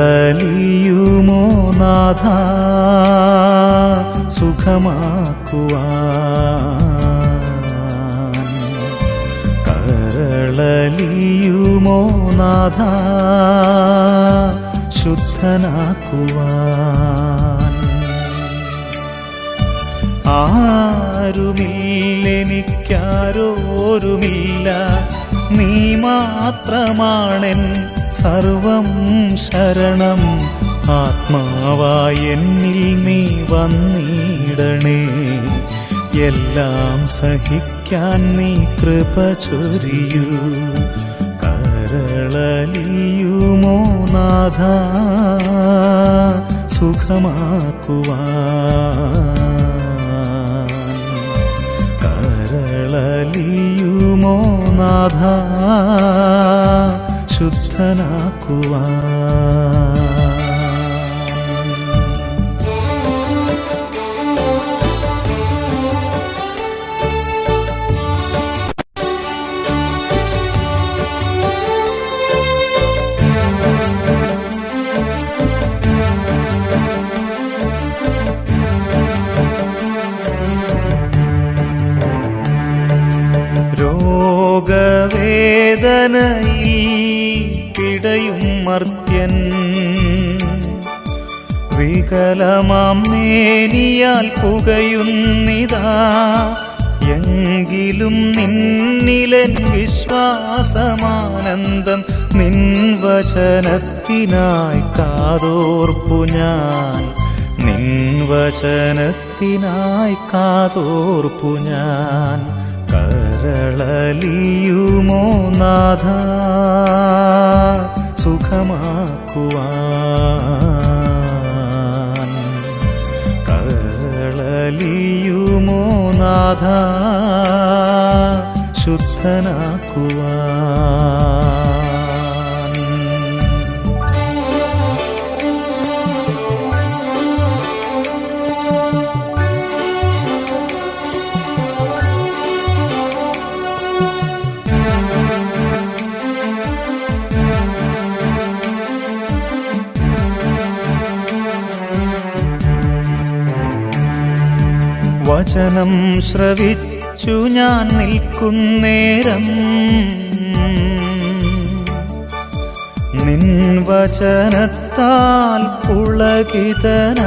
കരളലിയുമോ നാഥ സുഖമാക്കുവാൻ, കരളലിയുമോ നാഥ ശുദ്ധനാക്കുവാൻ. ആരുമില്ലെനിക്കാരോരുമില്ല, നീ മാത്രമാണെൻ സർവം ശരണം. ആത്മാവായി എന്നിൽ നീ വന്നിടണേ, എല്ലാം സഹിക്കാൻ നീ കൃപ ചൊരിയൂ. കരളലിയുമോ നാഥ സുഖമാക്കുവാൻ, കരളലിയുമോ നാഥ ശുദ്ധനാക്കുവാൻ. രോഗവേദനയിൽ പിടയും മർത്യൻ, വികലമാം മേനിയാൽ പുകയുന്നിതാ. എങ്കിലും നിന്നിലെൻ വിശ്വാസമാനന്ദം, നിൻ വചനത്തിനായി കാതോർപ്പു ഞാൻ, നിൻ വചനത്തിനായി കാതോർപ്പു ഞാൻ. കരളലിയുമോ നാഥ സുഖമാക്കുവാൻ, കരളലിയുമോ നാഥ ശുദ്ധനാക്കുവാൻ. വചനം ശ്രവിച്ചു ഞാൻ നിൽക്കുന്നേരം, നിൻ വചനത്താൽ പുളകിതനായി